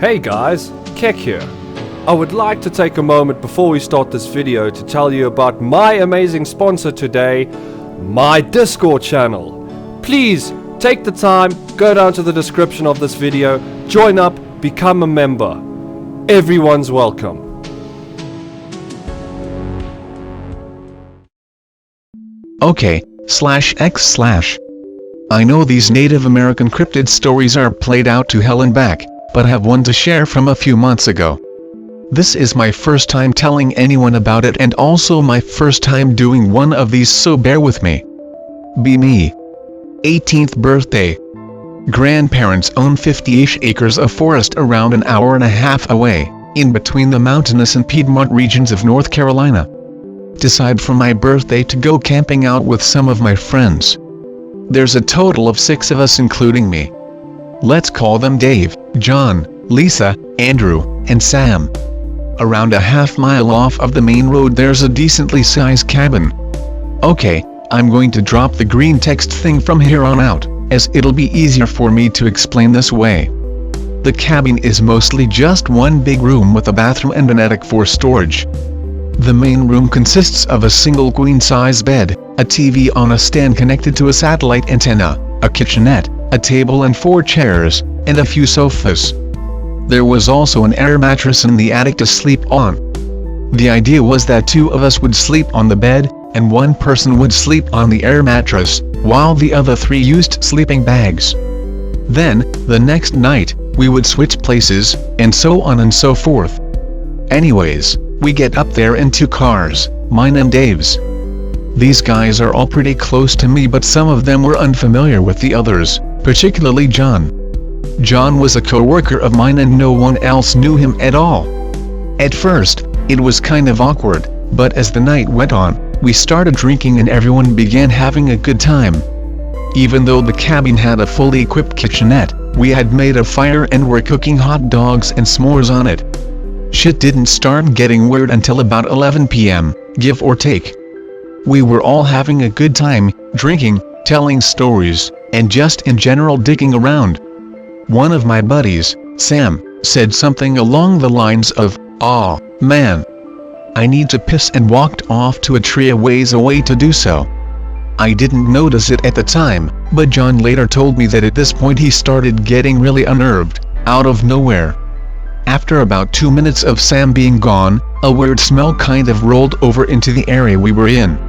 Hey guys, Keque here. I would like to take a moment before we start this video to tell you about my amazing sponsor today, my Discord channel. Please take the time, go down to the description of this video, join up, become a member. Everyone's welcome. OK/X/. I know these Native American cryptid stories are played out to hell and back, but have one to share from a few months ago. This is my first time telling anyone about it and also my first time doing one of these, so bear with me. Be me. 18th birthday. Grandparents own 50-ish acres of forest around an hour and a half away, in between the mountainous and Piedmont regions of North Carolina. Decide for my birthday to go camping out with some of my friends. There's a total of 6 of us including me. Let's call them Dave, John, Lisa, Andrew, and Sam. Around a half-mile off of the main road there's a decently sized cabin. Okay, I'm going to drop the green text thing from here on out, as it'll be easier for me to explain this way. The cabin is mostly just one big room with a bathroom and an attic for storage. The main room consists of a single queen-size bed, a TV on a stand connected to a satellite antenna, a kitchenette, a table and 4 chairs, and a few sofas. There was also an air mattress in the attic to sleep on. The idea was that 2 of us would sleep on the bed, and 1 person would sleep on the air mattress, while the other 3 used sleeping bags. Then, the next night, we would switch places, and so on and so forth. Anyways, we get up there in 2 cars, mine and Dave's. These guys are all pretty close to me, but some of them were unfamiliar with the others, particularly John. John was a co-worker of mine and no one else knew him at all. At first, it was kind of awkward, but as the night went on, we started drinking and everyone began having a good time. Even though the cabin had a fully equipped kitchenette, we had made a fire and were cooking hot dogs and s'mores on it. Shit didn't start getting weird until about 11 p.m., give or take. We were all having a good time, drinking, telling stories, and just in general dicking around. One of my buddies, Sam, said something along the lines of, "Aw, man, I need to piss," and walked off to a tree a ways away to do so. I didn't notice it at the time, but John later told me that at this point he started getting really unnerved, out of nowhere. After about 2 minutes of Sam being gone, a weird smell kind of rolled over into the area we were in.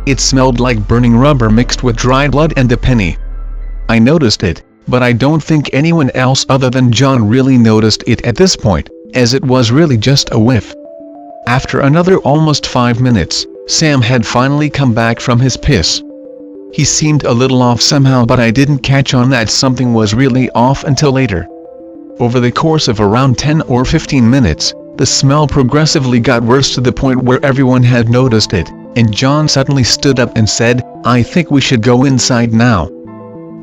It smelled like burning rubber mixed with dried blood and a penny. I noticed it, but I don't think anyone else other than John really noticed it at this point, as it was really just a whiff. After another almost 5 minutes, Sam had finally come back from his piss. He seemed a little off somehow, but I didn't catch on that something was really off until later. Over the course of around 10 or 15 minutes, the smell progressively got worse to the point where everyone had noticed it, and John suddenly stood up and said, "I think we should go inside now."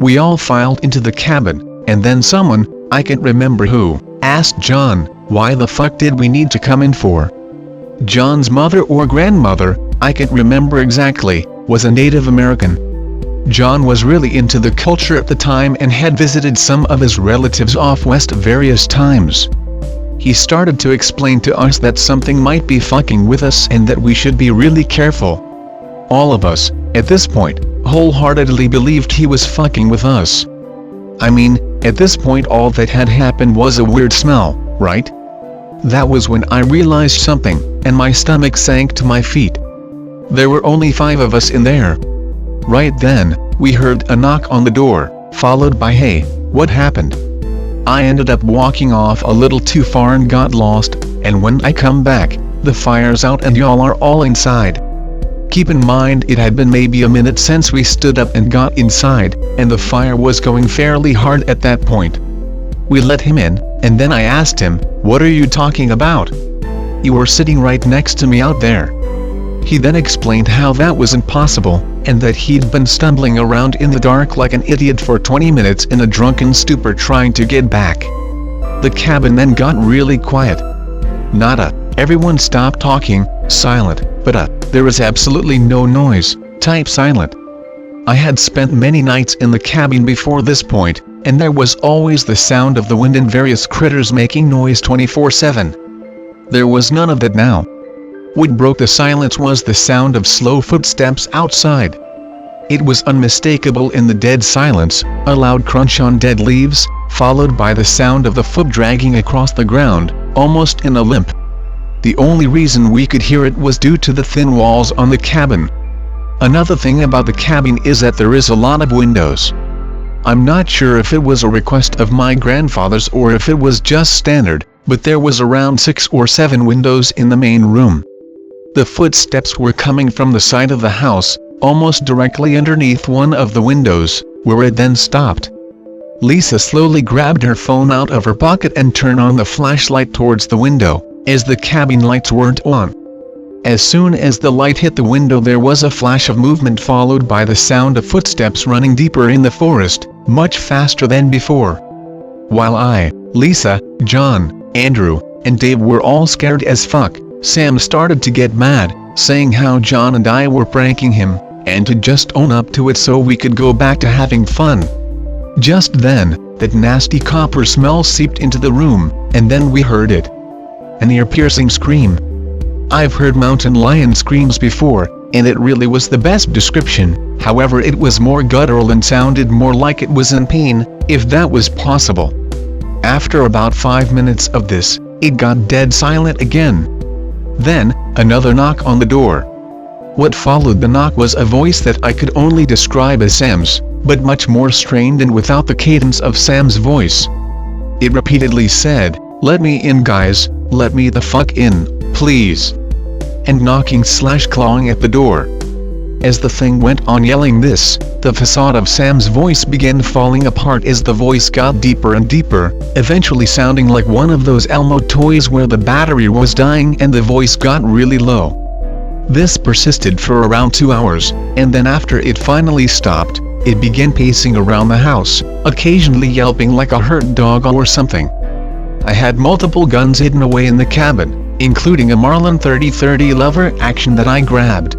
We all filed into the cabin, and then someone, I can't remember who, asked John, "Why the fuck did we need to come in for?" John's mother or grandmother, I can't remember exactly, was a Native American. John was really into the culture at the time and had visited some of his relatives off west various times. He started to explain to us that something might be fucking with us and that we should be really careful. All of us, at this point, wholeheartedly believed he was fucking with us. I mean, at this point all that had happened was a weird smell, right? That was when I realized something, and my stomach sank to my feet. There were only 5 of us in there. Right then, we heard a knock on the door, followed by "Hey, what happened?" I ended up walking off a little too far and got lost, and when I come back, the fire's out and y'all are all inside. Keep in mind it had been maybe a minute since we stood up and got inside, and the fire was going fairly hard at that point. We let him in, and then I asked him, "What are you talking about? You were sitting right next to me out there." He then explained how that was impossible, and that he'd been stumbling around in the dark like an idiot for 20 minutes in a drunken stupor trying to get back. The cabin then got really quiet. Nada, everyone stopped talking, silent, but there was absolutely no noise, type silent. I had spent many nights in the cabin before this point, and there was always the sound of the wind and various critters making noise 24/7. There was none of that now. What broke the silence was the sound of slow footsteps outside. It was unmistakable in the dead silence, a loud crunch on dead leaves, followed by the sound of the foot dragging across the ground, almost in a limp. The only reason we could hear it was due to the thin walls on the cabin. Another thing about the cabin is that there is a lot of windows. I'm not sure if it was a request of my grandfather's or if it was just standard, but there was around 6 or 7 windows in the main room. The footsteps were coming from the side of the house, almost directly underneath one of the windows, where it then stopped. Lisa slowly grabbed her phone out of her pocket and turned on the flashlight towards the window, as the cabin lights weren't on. As soon as the light hit the window there was a flash of movement followed by the sound of footsteps running deeper in the forest, much faster than before. While I, Lisa, John, Andrew, and Dave were all scared as fuck, Sam started to get mad, saying how John and I were pranking him, and to just own up to it so we could go back to having fun. Just then, that nasty copper smell seeped into the room, and then we heard it. An ear-piercing scream. I've heard mountain lion screams before, and it really was the best description, however it was more guttural and sounded more like it was in pain, if that was possible. After about 5 minutes of this, it got dead silent again. Then, another knock on the door. What followed the knock was a voice that I could only describe as Sam's, but much more strained and without the cadence of Sam's voice. It repeatedly said, "Let me in guys, let me the fuck in, please," and knocking/clawing at the door. As the thing went on yelling this, the facade of Sam's voice began falling apart as the voice got deeper and deeper, eventually sounding like one of those Elmo toys where the battery was dying and the voice got really low. This persisted for around 2 hours, and then after it finally stopped, it began pacing around the house, occasionally yelping like a hurt dog or something. I had multiple guns hidden away in the cabin, including a Marlin 30-30 lever action that I grabbed.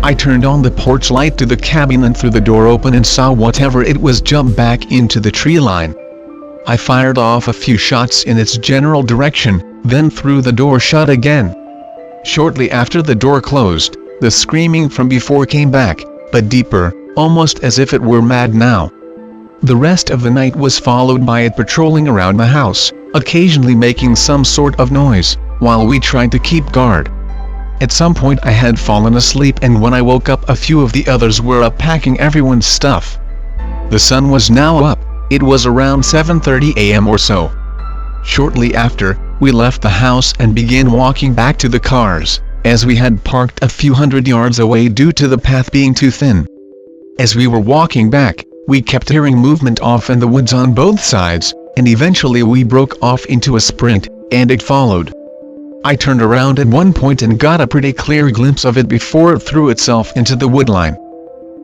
I turned on the porch light to the cabin and threw the door open and saw whatever it was jump back into the tree line. I fired off a few shots in its general direction, then threw the door shut again. Shortly after the door closed, the screaming from before came back, but deeper, almost as if it were mad now. The rest of the night was followed by it patrolling around the house, occasionally making some sort of noise, while we tried to keep guard. At some point I had fallen asleep and when I woke up a few of the others were up packing everyone's stuff. The sun was now up, it was around 7:30 a.m. or so. Shortly after, we left the house and began walking back to the cars, as we had parked a few hundred yards away due to the path being too thin. As we were walking back, we kept hearing movement off in the woods on both sides, and eventually we broke off into a sprint, and it followed. I turned around at one point and got a pretty clear glimpse of it before it threw itself into the woodline.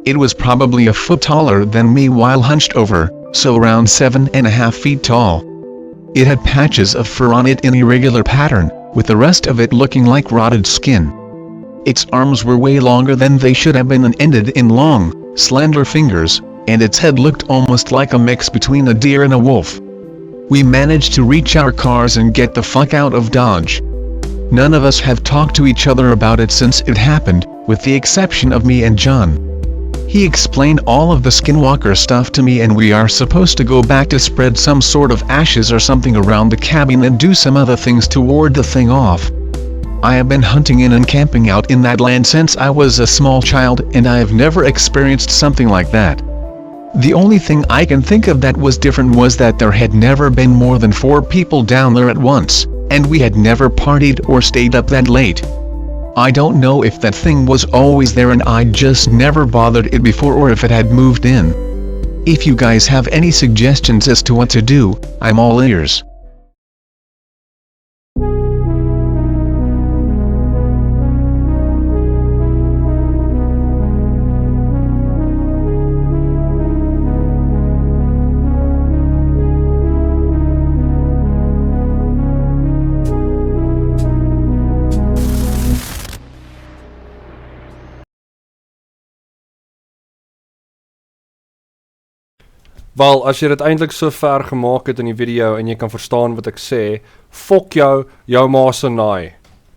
It was probably a foot taller than me while hunched over, so around 7.5 feet tall. It had patches of fur on it in irregular pattern, with the rest of it looking like rotted skin. Its arms were way longer than they should have been and ended in long, slender fingers, and its head looked almost like a mix between a deer and a wolf. We managed to reach our cars and get the fuck out of Dodge. None of us have talked to each other about it since it happened, with the exception of me and John. He explained all of the skinwalker stuff to me and we are supposed to go back to spread some sort of ashes or something around the cabin and do some other things to ward the thing off. I have been hunting in and camping out in that land since I was a small child and I have never experienced something like that. The only thing I can think of that was different was that there had never been more than 4 people down there at once, and we had never partied or stayed up that late. I don't know if that thing was always there and I just never bothered it before or if it had moved in. If you guys have any suggestions as to what to do, I'm all ears. Wel, as jy dit eintlik so ver gemaak het in die video en jy kan verstaan wat ek sê, fok jou ma se naai.